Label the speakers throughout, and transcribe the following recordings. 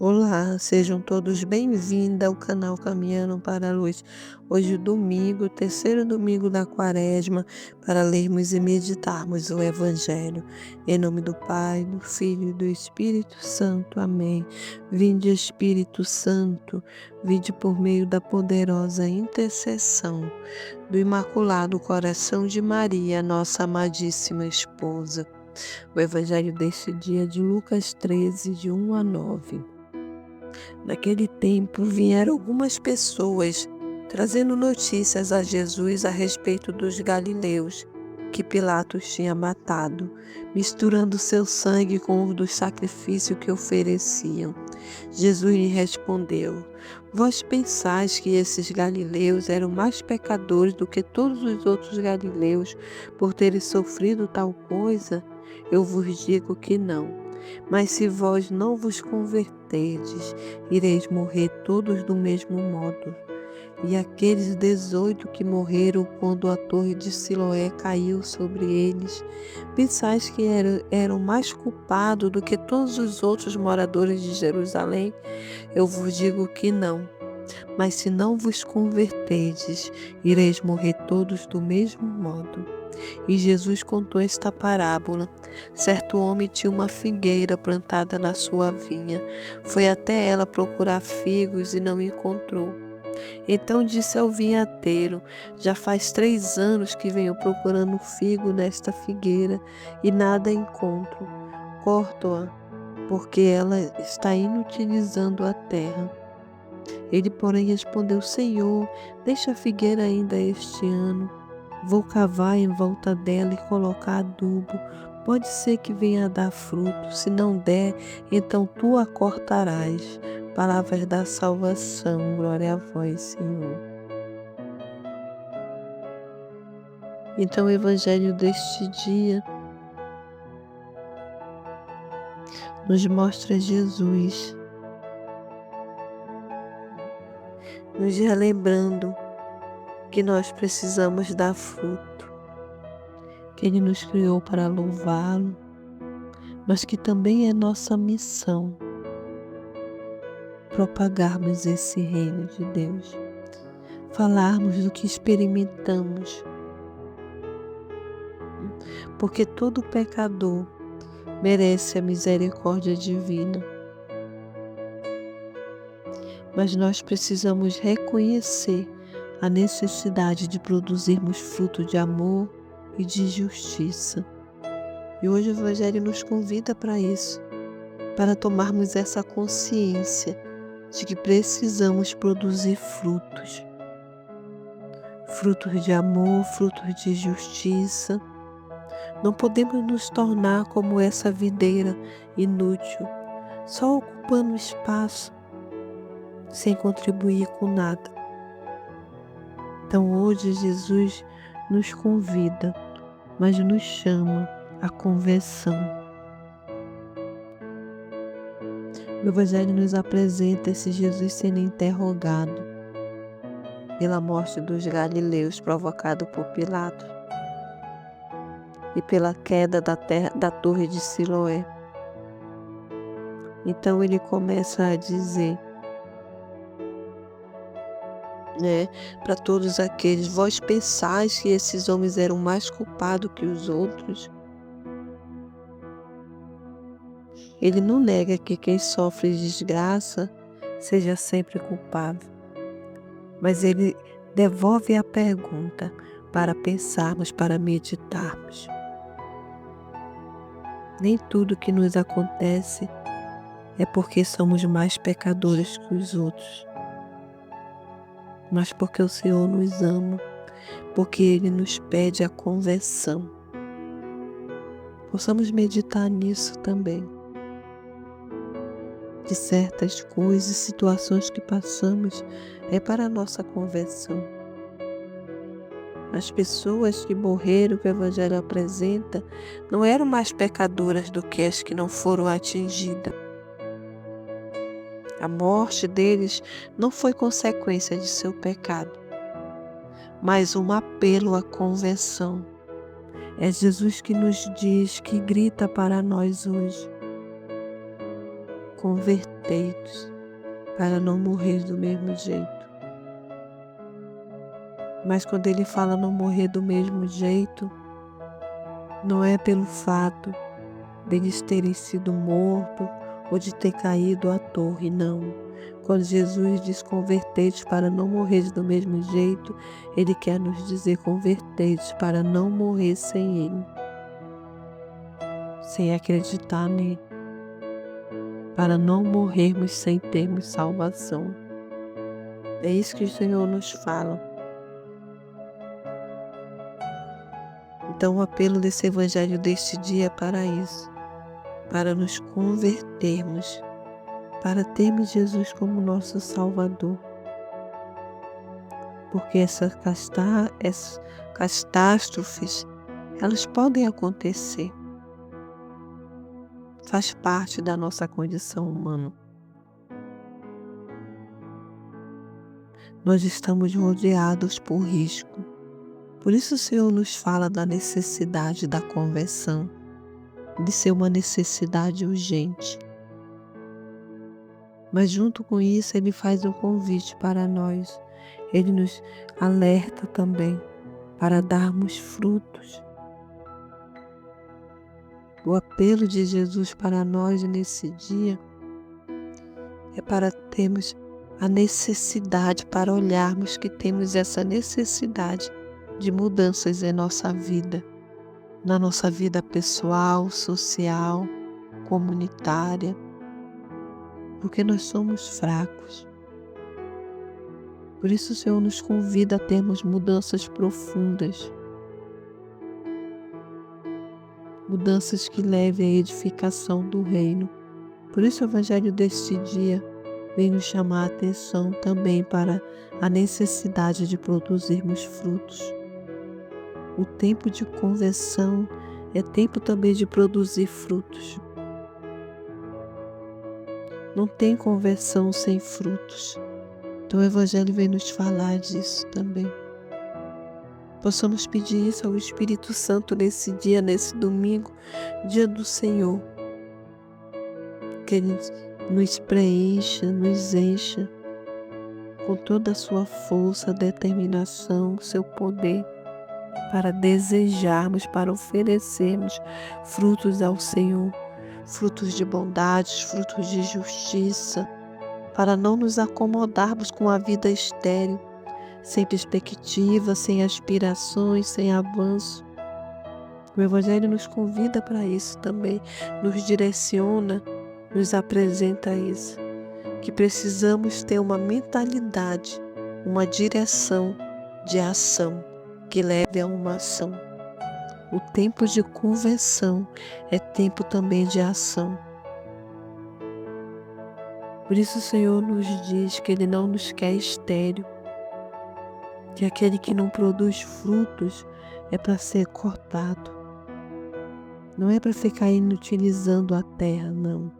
Speaker 1: Olá, sejam todos bem-vindos ao canal Caminhando para a Luz. Hoje, domingo, terceiro domingo da Quaresma, para lermos e meditarmos o Evangelho. Em nome do Pai, do Filho e do Espírito Santo. Amém. Vinde, Espírito Santo, vinde por meio da poderosa intercessão do Imaculado Coração de Maria, nossa amadíssima esposa. O Evangelho deste dia de Lucas 13, de 1 a 9. Naquele tempo vieram algumas pessoas trazendo notícias a Jesus a respeito dos galileus que Pilatos tinha matado, misturando seu sangue com o do sacrifício que ofereciam. Jesus lhe respondeu: Vós pensais que esses galileus eram mais pecadores do que todos os outros galileus por terem sofrido tal coisa? Eu vos digo que não. Mas se vós não vos converterdes, ireis morrer todos do mesmo modo. E aqueles 18 que morreram quando a torre de Siloé caiu sobre eles, pensais que eram mais culpados do que todos os outros moradores de Jerusalém? Eu vos digo que não. Mas se não vos converterdes, ireis morrer todos do mesmo modo. E Jesus contou esta parábola. Certo homem tinha uma figueira plantada na sua vinha. Foi até ela procurar figos e não encontrou. Então disse ao vinhateiro: Já faz 3 anos que venho procurando figo nesta figueira e nada encontro. Corto-a, porque ela está inutilizando a terra. Ele, porém, respondeu: Senhor, deixa a figueira ainda este ano. Vou cavar em volta dela e colocar adubo. Pode ser que venha a dar fruto. Se não der, então tu a cortarás. Palavras da salvação. Glória a vós, Senhor. Então, o Evangelho deste dia nos mostra Jesus, nos relembrando que nós precisamos dar fruto, que Ele nos criou para louvá-lo, mas que também é nossa missão propagarmos esse reino de Deus, falarmos do que experimentamos, porque todo pecador merece a misericórdia divina. Mas nós precisamos reconhecer a necessidade de produzirmos fruto de amor e de justiça. E hoje o Evangelho nos convida para isso, para tomarmos essa consciência de que precisamos produzir frutos. Frutos de amor, frutos de justiça. Não podemos nos tornar como essa videira inútil, só ocupando espaço, sem contribuir com nada. Então hoje Jesus nos convida, mas nos chama à conversão. O Evangelho nos apresenta esse Jesus sendo interrogado pela morte dos galileus provocado por Pilatos e pela queda da torre de Siloé. Então ele começa a dizer, para todos aqueles: Vós pensais que esses homens eram mais culpados que os outros? Ele não nega que quem sofre desgraça seja sempre culpável, mas ele devolve a pergunta para pensarmos, para meditarmos. Nem tudo que nos acontece é porque somos mais pecadores que os outros, mas porque o Senhor nos ama, porque Ele nos pede a conversão. Possamos meditar nisso também, de certas coisas, situações que passamos, é para a nossa conversão. As pessoas que morreram, que o Evangelho apresenta, não eram mais pecadoras do que as que não foram atingidas. A morte deles não foi consequência de seu pecado, mas um apelo à conversão. É Jesus que nos diz, que grita para nós hoje: convertei-vos para não morrer do mesmo jeito. Mas quando ele fala não morrer do mesmo jeito, não é pelo fato deles terem sido mortos ou de ter caído à torre, não. Quando Jesus diz convertei-vos para não morrer do mesmo jeito, ele quer nos dizer convertei-vos para não morrer sem ele, sem acreditar nele, para não morrermos sem termos salvação. É isso que o Senhor nos fala. Então o apelo desse evangelho deste dia é para isso, para nos convertermos, para termos Jesus como nosso Salvador. Porque essas catástrofes, elas podem acontecer. Faz parte da nossa condição humana. Nós estamos rodeados por risco. Por isso o Senhor nos fala da necessidade da conversão, de ser uma necessidade urgente. Mas junto com isso Ele faz um convite para nós. Ele nos alerta também para darmos frutos. O apelo de Jesus para nós nesse dia é para termos a necessidade, para olharmos que temos essa necessidade de mudanças em nossa vida, na nossa vida pessoal, social, comunitária, porque nós somos fracos. Por isso o Senhor nos convida a termos mudanças profundas, mudanças que levem à edificação do reino. Por isso o Evangelho deste dia vem nos chamar a atenção também para a necessidade de produzirmos frutos. O tempo de conversão é tempo também de produzir frutos. Não tem conversão sem frutos. Então o Evangelho vem nos falar disso também. Possamos pedir isso ao Espírito Santo nesse dia, nesse domingo, dia do Senhor. Que Ele nos preencha, nos encha com toda a sua força, determinação, seu poder, para desejarmos, para oferecermos frutos ao Senhor, frutos de bondade, frutos de justiça, para não nos acomodarmos com a vida estéril, sem perspectiva, sem aspirações, sem avanço. O Evangelho nos convida para isso também, nos direciona, nos apresenta isso, que precisamos ter uma mentalidade, uma direção de ação, que leve a uma ação. O tempo de conversão é tempo também de ação. Por isso o Senhor nos diz que Ele não nos quer estéril, que aquele que não produz frutos é para ser cortado. Não é para ficar inutilizando a terra, não.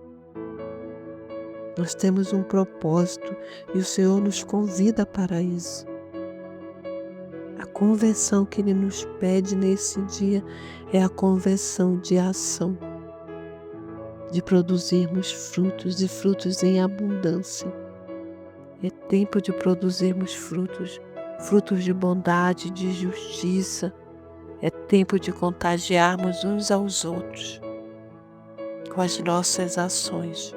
Speaker 1: Nós temos um propósito e o Senhor nos convida para isso. A conversão que Ele nos pede nesse dia é a conversão de ação, de produzirmos frutos e frutos em abundância. É tempo de produzirmos frutos, frutos de bondade, de justiça. É tempo de contagiarmos uns aos outros com as nossas ações.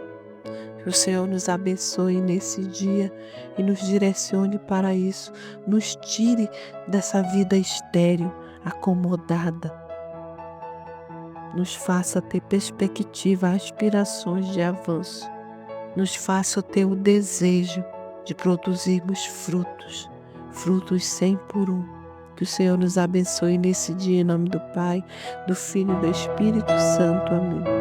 Speaker 1: Que o Senhor nos abençoe nesse dia e nos direcione para isso. Nos tire dessa vida estéril, acomodada. Nos faça ter perspectiva, aspirações de avanço. Nos faça ter o desejo de produzirmos frutos, frutos 100 por 1. Que o Senhor nos abençoe nesse dia, em nome do Pai, do Filho e do Espírito Santo. Amém.